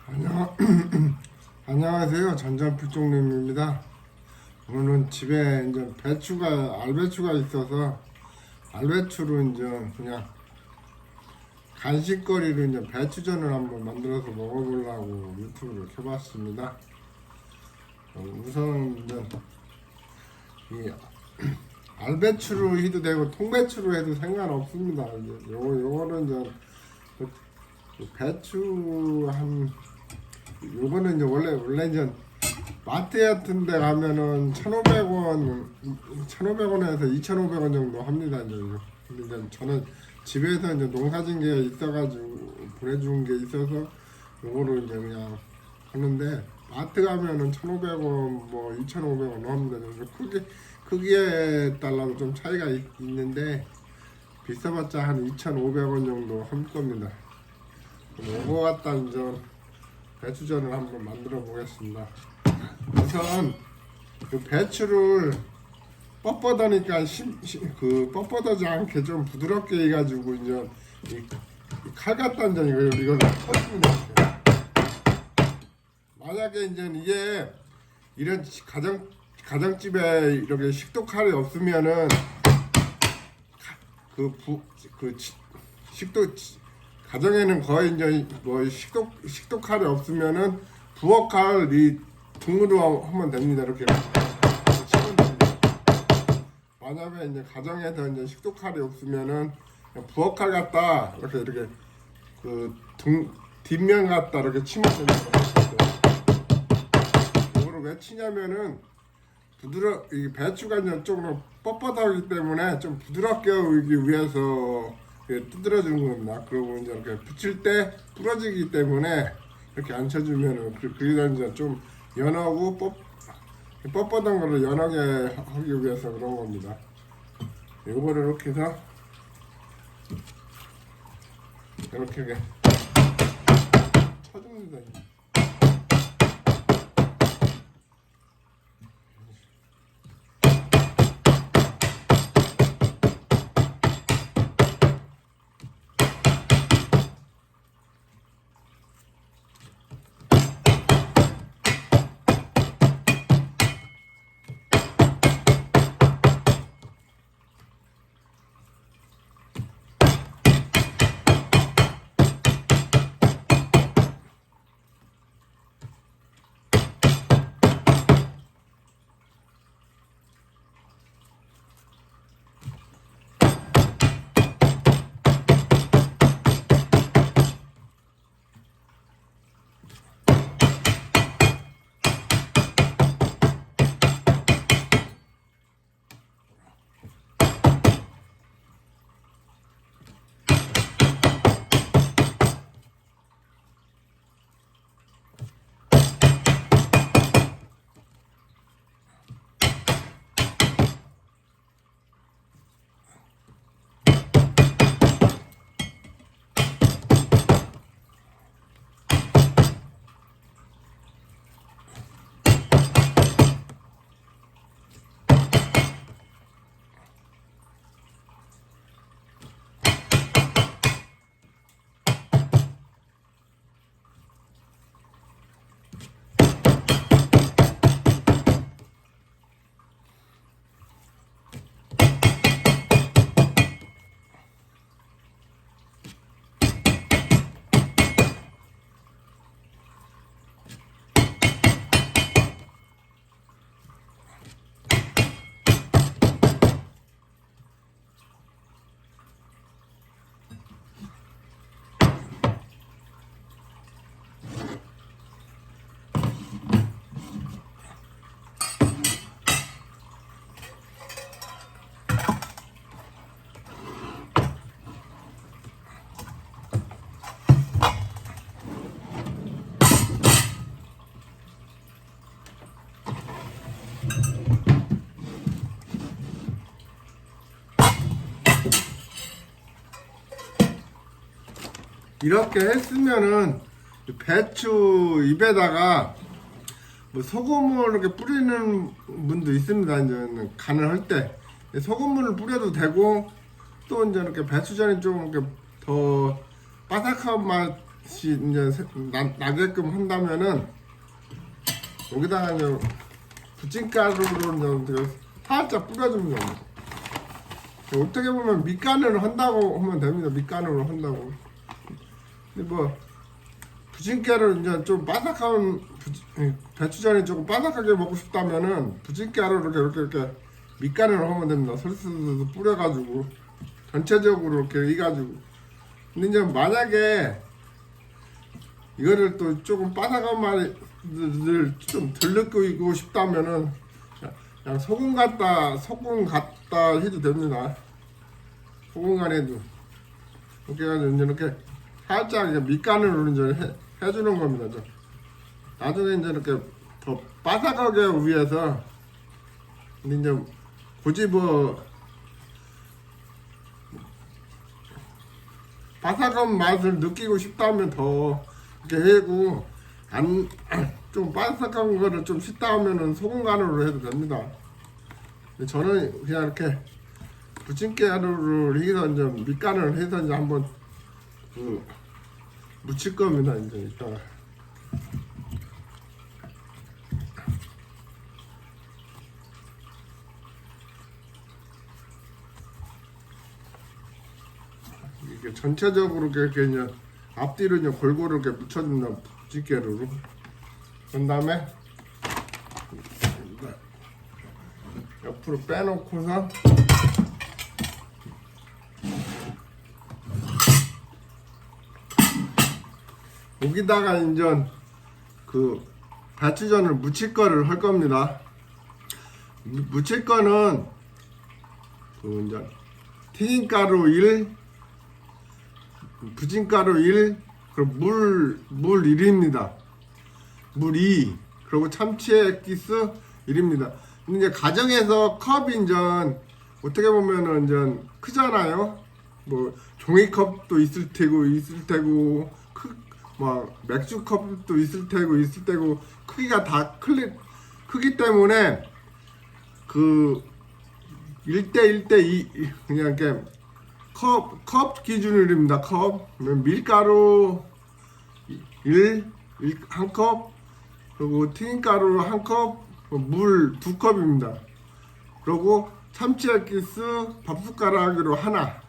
안녕, 안녕하세요. 전전필종님입니다. 오늘은 집에 이제 알배추가 있어서 알배추로 이제 그냥 간식거리로 이제 배추전을 한번 만들어서 먹어보려고 유튜브를 켜봤습니다. 우선 이제 이 알배추로 해도 되고 통배추로 해도 상관없습니다. 이제 요거는 이제 배추 요거는 이제 원래 이제 마트 같은 데 가면은 1,500원에서 2,500원 정도 합니다. 이제. 근데 이제 저는 집에서 이제 농사진 게 있어가지고 보내준 게 있어서 요거를 이제 그냥 하는데, 마트 가면은 1,500원, 뭐 2,500원 합니다. 크기에 따라서 좀 차이가 있는데, 비싸봤자 한 2,500원 정도 할 겁니다. 요거 갖다 이제 배추전을 한번 만들어 보겠습니다. 우선 그 배추를 뻣뻣하니까 뻣뻣하지 않게 좀 부드럽게 해가지고 이제 칼 갖다 이제 이걸 터집니다. 만약에 이제 이게 이런 가정집에 이렇게 식도 칼이 없으면은 식도 가정에는 거의 이제 뭐 식도 칼이 없으면은 부엌 칼 이 등으로 하면 됩니다. 이렇게 치면 됩니다. 만약에 이제 가정에서 이제 식도 칼이 없으면은 부엌 칼 갖다 이렇게 그 뒷면 갖다 이렇게 치면 됩니다. 이거를 왜 치냐면은 이 배추가 이제 조금 뻣뻣하기 때문에 좀 부드럽게 하기 위해서 두드려 주는 겁니다. 그리고 이제 이렇게 붙일 때 부러지기 때문에 이렇게 안 쳐주면은 그게 이제 좀 연하고 뻣뻣한 거를 연하게 하기 위해서 그런 겁니다. 이거를 이렇게 해서 이렇게 쳐줍니다. 이렇게 했으면은 배추 잎에다가 뭐 소금을 이렇게 뿌리는 분도 있습니다. 이제 간을 할 때 소금물을 뿌려도 되고, 또 이제 이렇게 배추전이 좀 이렇게 더 바삭한 맛 이제 나게끔 한다면은 여기다가 이제 부침가루로 이제 살짝 뿌려주면 됩니다. 어떻게 보면 밑간을 한다고 하면 됩니다. 밑간으로 한다고. 근데 뭐 부침가루 이제 좀 바삭한 배추전이 조금 바삭하게 먹고 싶다면은 부침가루를 이렇게 밑간으로 하면 됩니다. 설탕도 뿌려가지고 전체적으로 이렇게 해가지고. 근데 이제 만약에 이거를 또 조금 바삭한 맛을 좀 덜 느끼고 싶다면은 그냥 소금 갖다 해도 됩니다. 소금 간 해도 이렇게 해가지고 이렇게 살짝 밑간으로 이제 해주는 겁니다. 나중에 이제 이렇게 더 바삭하게 위해서 근데 이제 굳이 뭐 바삭한 맛을 느끼고 싶다면 더 이렇게 해고 안 좀 바삭한 거를 좀 싫다 하면은 소금 간으로 해도 됩니다. 근데 저는 그냥 이렇게 부침가루를 해서 이제 밑간을 해서 이제 한번 묻힐 겁니다. 이제 이따가. 이게 전체적으로 이렇게 이제 앞뒤로 이제 골고루 이렇게 묻혀준다. 부침가루로. 그 다음에 옆으로 빼놓고서 여기다가 이제 그 배추전을 무칠 거를 할 겁니다. 무칠 거는 그 이제 튀김가루 1, 부침가루 1, 그리고 물 1입니다. 물 2, 그리고 참치액기스 1입니다. 근데 이제 가정에서 컵이 이제 어떻게 보면은 이제 크잖아요. 뭐 종이컵도 있을 테고 뭐 맥주컵도 있을 테고 크기가 다 크기 때문에 그 1대1대2 그냥 이렇게 컵 기준으로입니다. 컵 밀가루 1 컵, 그리고 튀김가루 1컵, 물 2컵입니다. 그리고 참치액기스 밥숟가락으로 하나.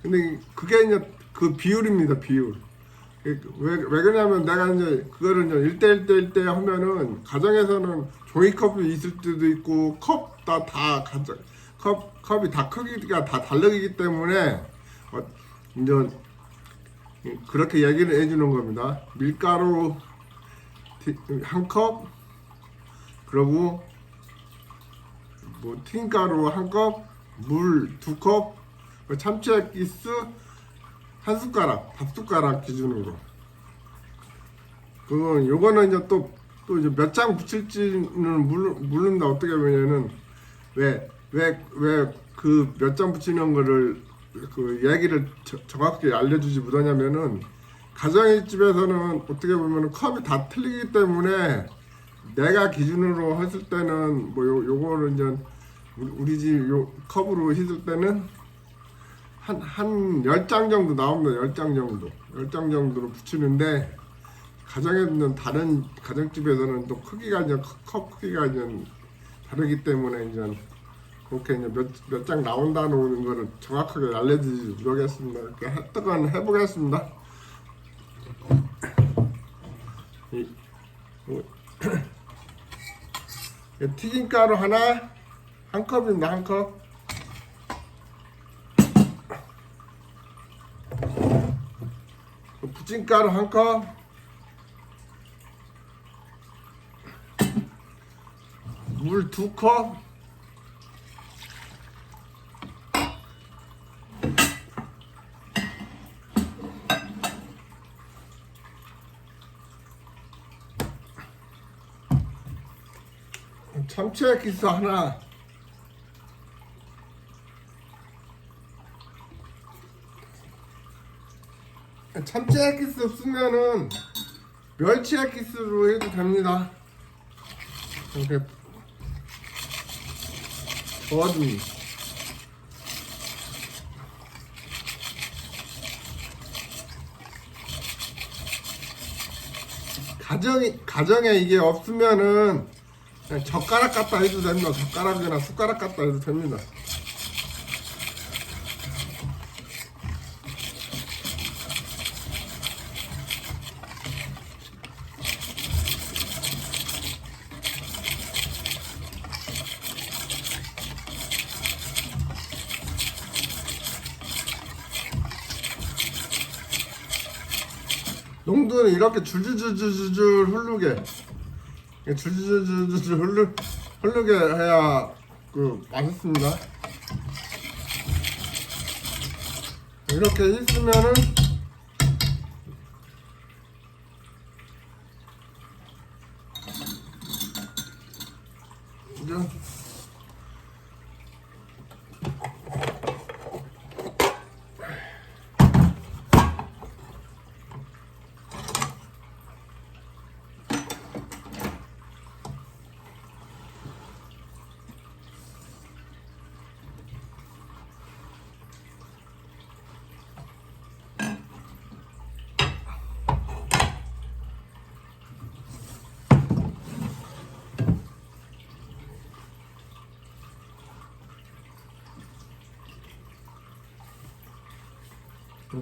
근데 그게 이제 그 비율입니다. 비율. 왜 그러냐면 내가 이제 그거를 이제 1대1 하면은 가정에서는 종이컵이 있을 때도 있고 컵이 다 크기가 다 다르기 때문에 이제 그렇게 얘기를 해주는 겁니다. 밀가루 1컵, 그리고 뭐 튀김가루 1컵, 물 2컵, 참치액기스 1숟가락, 밥숟가락 기준으로. 요거는 이제 또 이제 몇 장 붙일지는 모른다. 어떻게 보면은 왜 그 몇 장 붙이는 거를 그 얘기를 정확히 알려주지 못하냐면은 가정의 집에서는 어떻게 보면은 컵이 다 틀리기 때문에 내가 기준으로 했을 때는 뭐 요거를 이제 우리 집 요 컵으로 했을 때는 한 10장 정도 나옵니다. 10장 정도. 10장 정도로 붙이는데 가정에는 다른 가정집에서는 또 크기가 이제 컵 크기가 이제 다르기 때문에 이제 그렇게 이제 몇 장 나온다는 거를 정확하게 알려드리지 못하겠습니다. 이렇게 했던 해보겠습니다. 튀김가루 하나, 1컵입니다. 1컵. 부침가루 1컵, 물 2컵, 참치액기스 하나, 참치액기스 쓰면은 멸치액기스로 해도 됩니다. 이렇게 저어줍니다. 가정에 이게 없으면은 그냥 젓가락 갖다 해도 됩니다. 젓가락이나 숟가락 갖다 해도 됩니다. 농도는 이렇게 줄줄줄줄줄 흐르게 줄줄줄줄줄 흐르게 해야 맛있습니다. 이렇게 있으면은 이제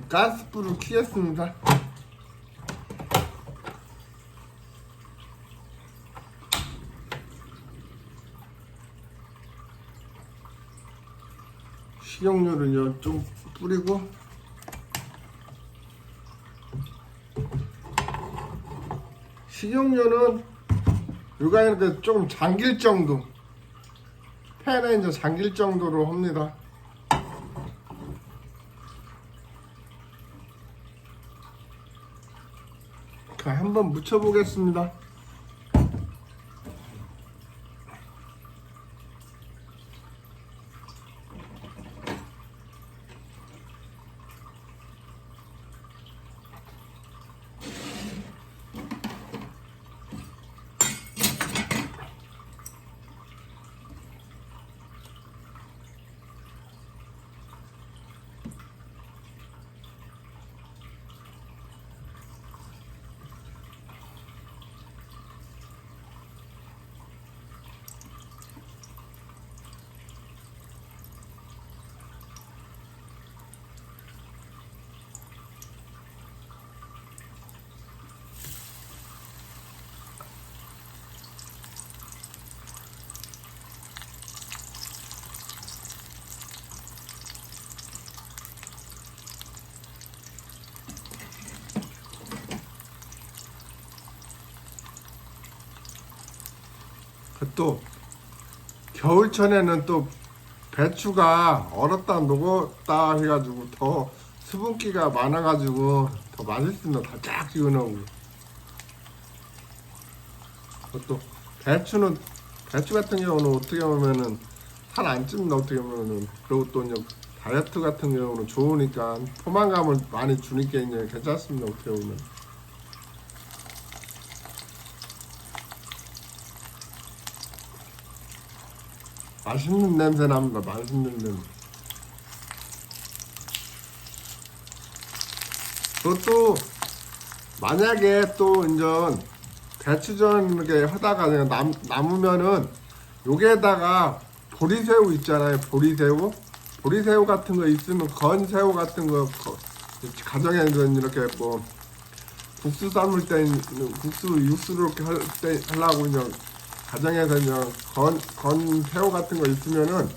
가스불을 켜겠습니다. 식용유를 좀 뿌리고 식용유는 요가 이렇게 조금 잠길 정도 팬에 이제 잠길 정도로 합니다. 자, 한번 묻혀 보겠습니다. 또 겨울철에는 또 배추가 얼었다 녹았다 해가지고 더 수분기가 많아가지고 더 맛있습니다. 다 쫙 지어놓고. 또 배추 같은 경우는 어떻게 보면은 살 안 찝니다. 어떻게 보면은. 그리고 또 이제 다이어트 같은 경우는 좋으니까 포만감을 많이 주니까 이제 괜찮습니다. 어떻게 보면. 맛있는 냄새 납니다. 맛있는 냄새. 그것도 만약에 또 이제 배추전 이렇게 하다가 그냥 남으면은 여기에다가 보리새우 있잖아요. 보리새우 같은 거 있으면 건새우 같은 거 가정에서 이렇게 뭐 국수 삶을 때 국수 육수를 이렇게 할 때 하려고 그냥 가정에서 그냥 건 새우 같은 거 있으면은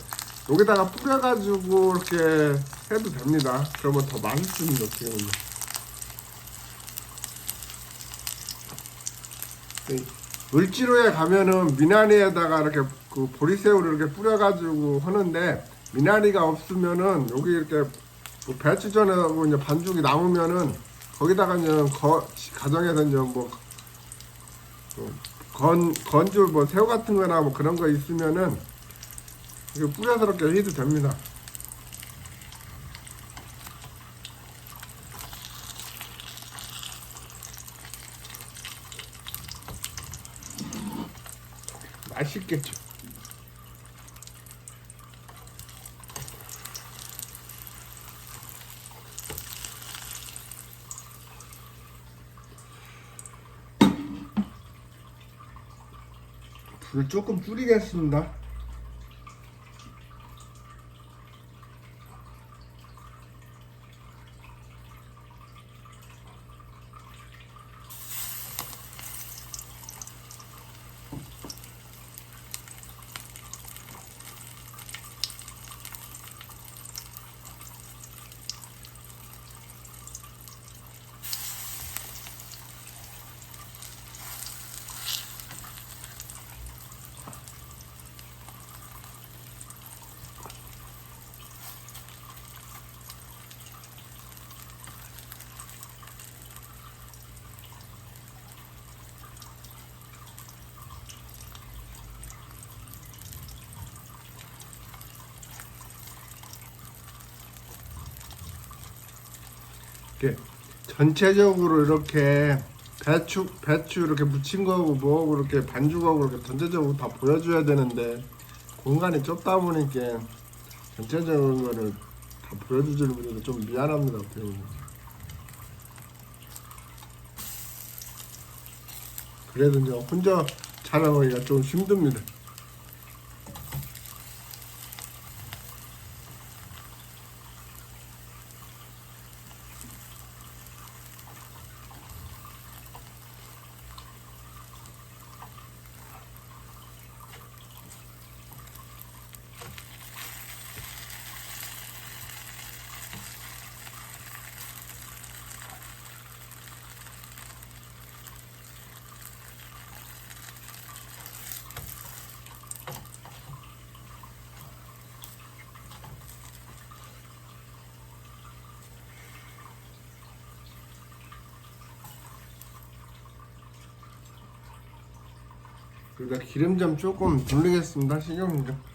여기다가 뿌려가지고 이렇게 해도 됩니다. 그러면 더 맛있습니다. 지금 을지로에 가면은 미나리에다가 이렇게 그 보리새우를 이렇게 뿌려가지고 하는데 미나리가 없으면은 여기 이렇게 뭐 배추전하고 이제 반죽이 남으면은 거기다가 이제 가정에서 이제 뭐 건줄 뭐 새우 같은 거나 뭐 그런 거 있으면은 이거 뿌려서 이렇게 해도 됩니다. 맛있겠죠. 불 조금 줄이겠습니다. 이렇게 전체적으로 이렇게 배추 이렇게 무친 거하고 뭐하고 이렇게 반죽하고 이렇게 전체적으로 다 보여줘야 되는데 공간이 좁다 보니까 전체적인 거를 다 보여주지는 못해서 좀 미안합니다. 어떻게 보면. 그래도 이제 혼자 촬영하기가 좀 힘듭니다. 그러다 기름 좀 조금 돌리겠습니다. 식용 좀.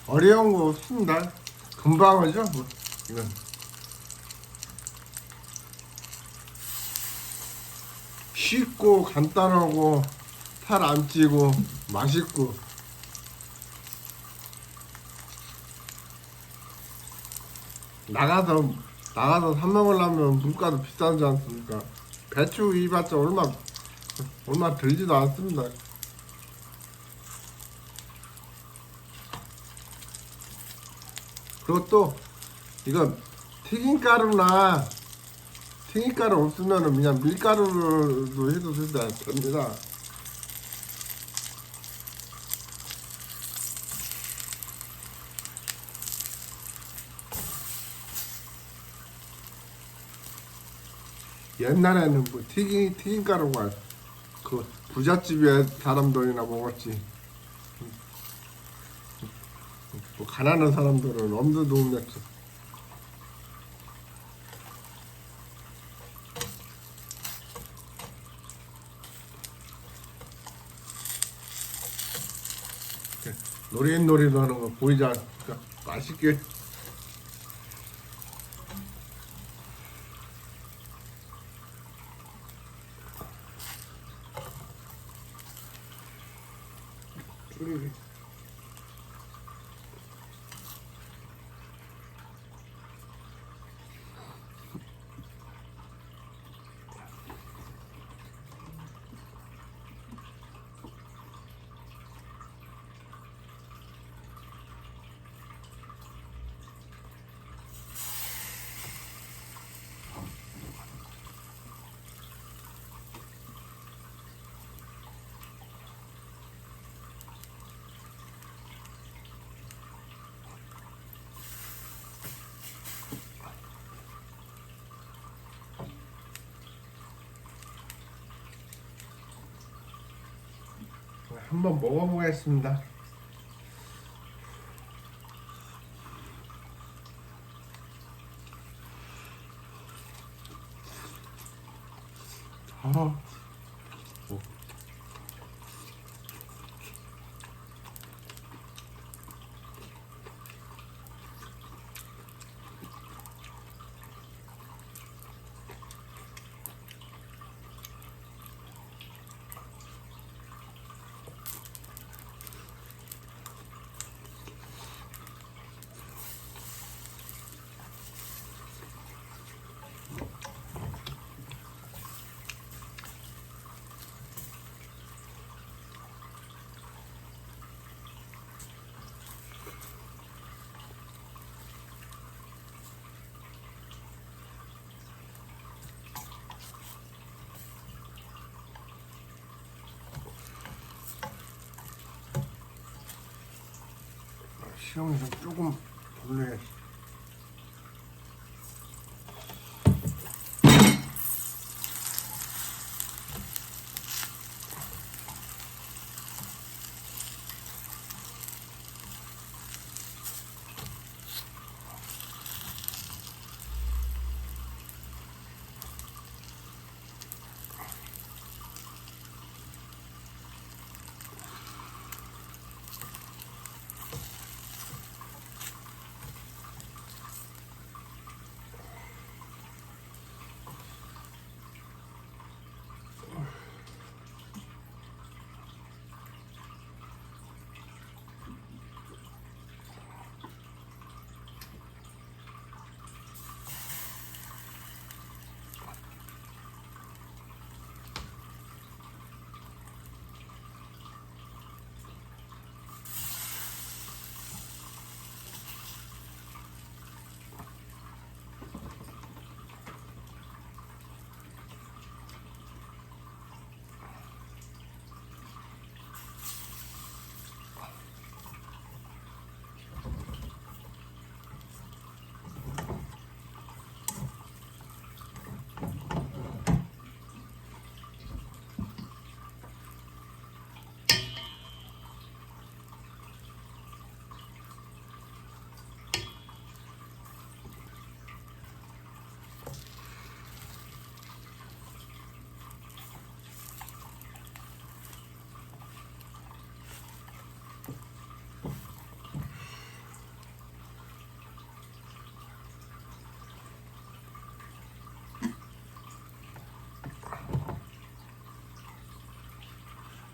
어려운 거 없습니다. 금방 하죠, 뭐. 이건. 쉽고 간단하고 살 안 찌고 맛있고. 나가서 사 먹으려면 물가도 비싸지 않습니까? 배추 이봤자 얼마 들지도 않습니다. 그것도 이거 튀김가루나 튀김가루 없으면은 그냥 밀가루로 해도 됩니다. 옛날에는 뭐 튀김가루가 그 부잣집에 사람들이나 먹었지. 뭐 가난한 사람들은 엄두도 못 냈죠. 노릇노릇 하는 거 보이지 않습니까? 맛있게. 줄이기. 한번 먹어보겠습니다. 아, 시험에서 조금 돌려야지.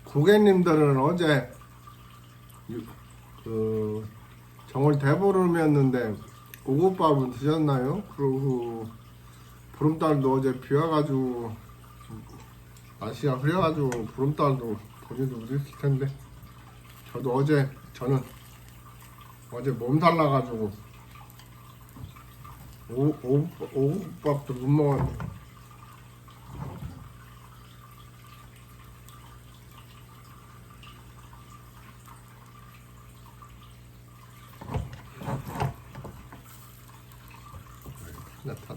고객님들은 어제 그 정월 대보름이었는데 오곡밥은 드셨나요? 그리고 보름달도 어제 비 와가지고 날씨가 흐려가지고 보름달도 보기도 어렸을 텐데 저는 어제 몸살 나가지고 오곡밥도 못 먹었는데 나타.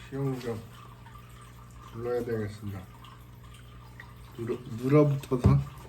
시험 좀 불러야 되겠습니다. 눌어붙어서.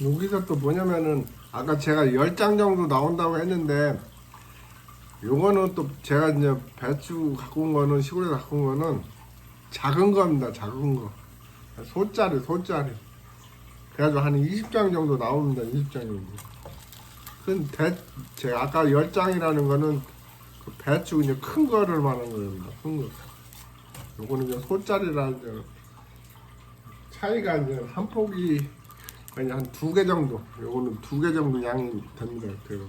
여기서 또 뭐냐면은 아까 제가 10장 정도 나온다고 했는데 요거는 또 제가 이제 배추 갖고 온 거는 시골에 갖고 온 거는 작은 겁니다. 작은 거. 소짜리. 그래가지고 한 20장 정도 나옵니다. 20장 정도. 제가 아까 10장이라는 거는 그 배추 이제 큰 거를 말하는 겁니다. 큰 거. 요거는 이제 소짜리라 이제 차이가 이제 한 폭이 그냥 한 2개 정도. 요거는 2개 정도 양이 됩니다. 그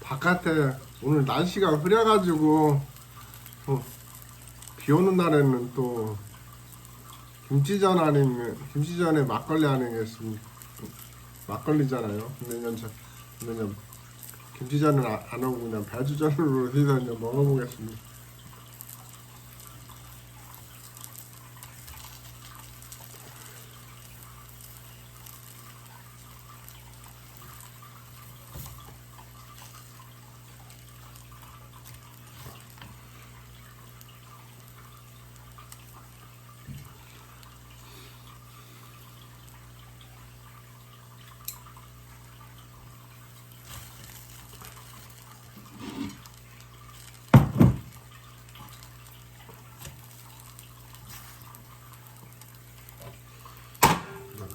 바깥에 오늘 날씨가 흐려가지고 비 오는 날에는 또 김치전 아니면 김치전에 막걸리 아니겠습니까? 막걸리잖아요. 근데 이제 김치전은 안 하고 그냥 배추전으로 해서 이제 먹어보겠습니다.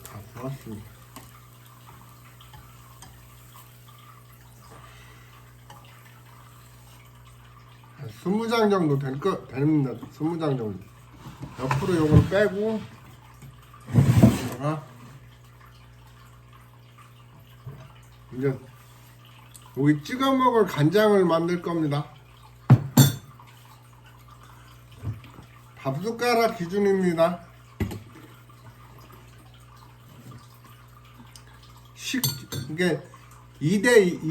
다 부었습니다. 20장 정도 됩니다. 20장 정도. 옆으로 요걸 빼고, 이제 여기 찍어 먹을 간장을 만들 겁니다. 밥숟가락 기준입니다. 이게 2대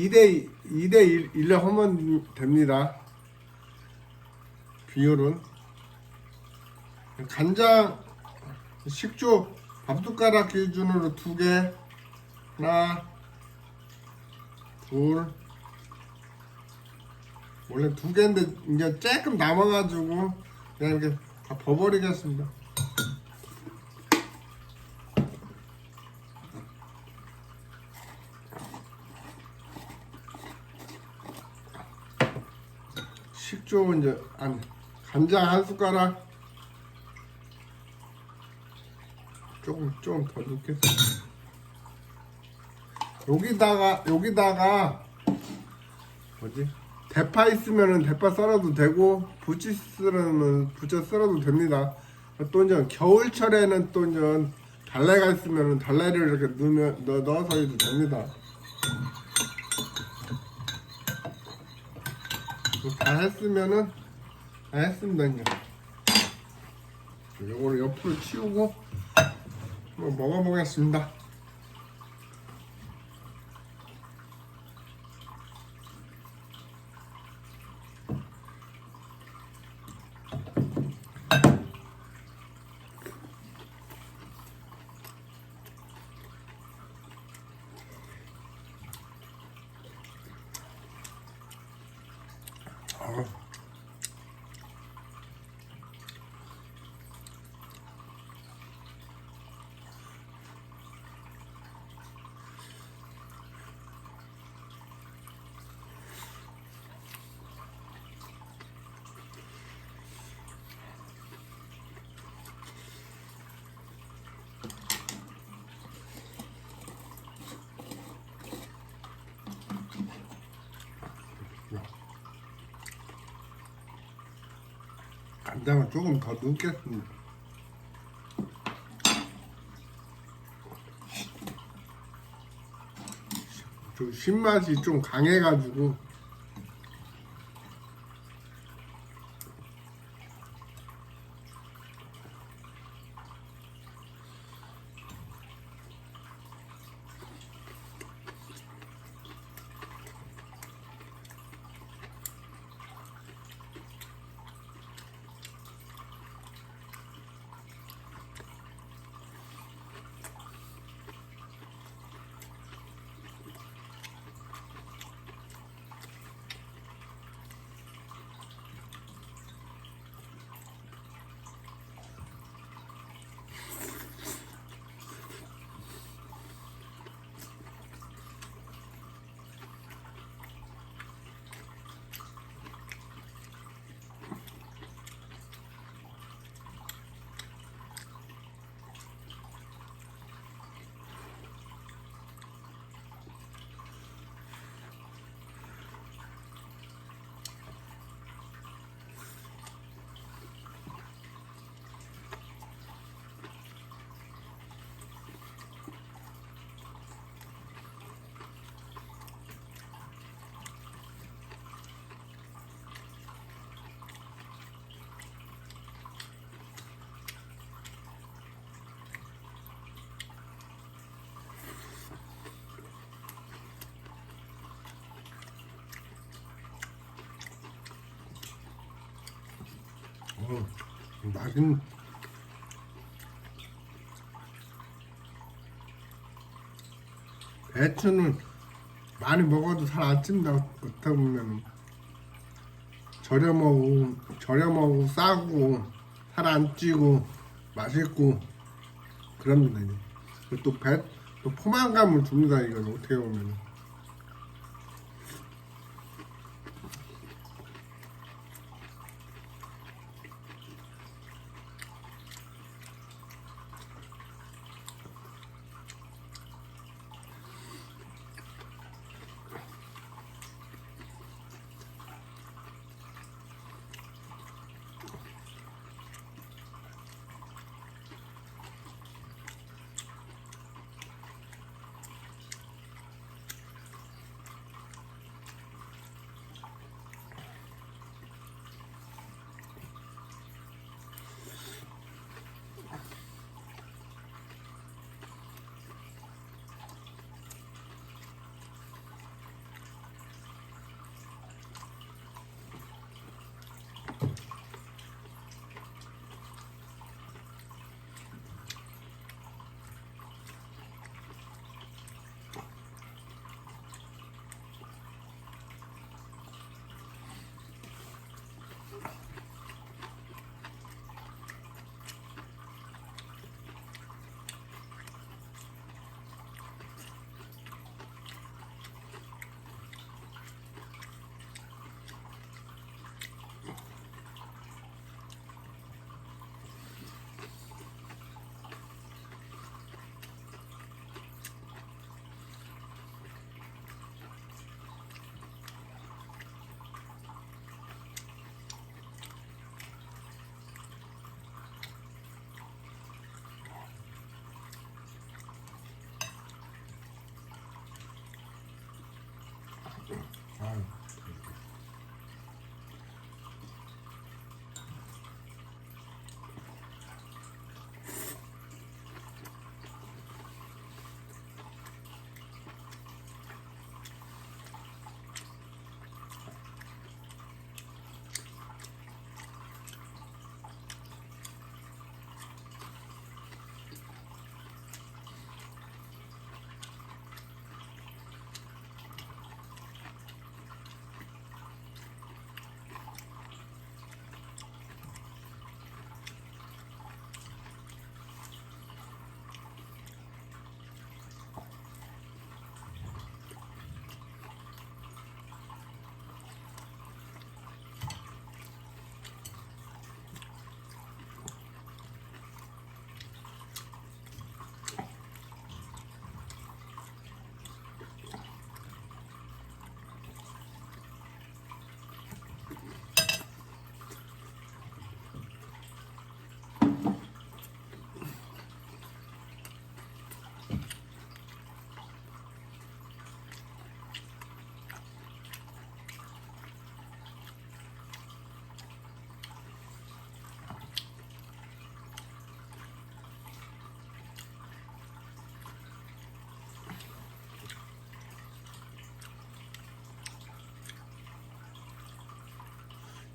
1로 하면 됩니다. 비율은 간장 식초 밥숟가락 기준으로 2개, 하나, 둘, 원래 2개인데 이제 조금 남아가지고 그냥 이렇게 다 버버리겠습니다. 식초 이제 간장 1숟가락 조금 더 넣겠습니다. 여기다가 뭐지? 대파 있으면은 대파 썰어도 되고 부추 썰으면 부추 썰어도 됩니다. 또 이제 겨울철에는 또 이제 달래가 있으면 달래를 이렇게 넣어서 해도 됩니다. 다 했으면은 다 했습니다. 이제 요거를 옆으로 치우고 한번 먹어보겠습니다. 간장을 조금 더 넣겠습니다. 좀 신맛이 좀 강해가지고 맛은 배추는 많이 먹어도 살 안 찐다. 어떻게 보면 저렴하고 싸고 살 안 찌고 맛있고 그럽니다. 이제 또 포만감을 줍니다. 이건 어떻게 보면. 아유.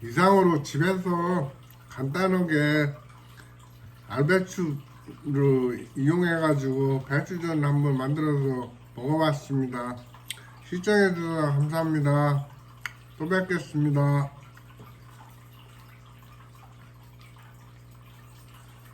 이상으로 집에서 간단하게 알배추를 이용해가지고 배추전 한번 만들어서 먹어봤습니다. 시청해주셔서 감사합니다. 또 뵙겠습니다.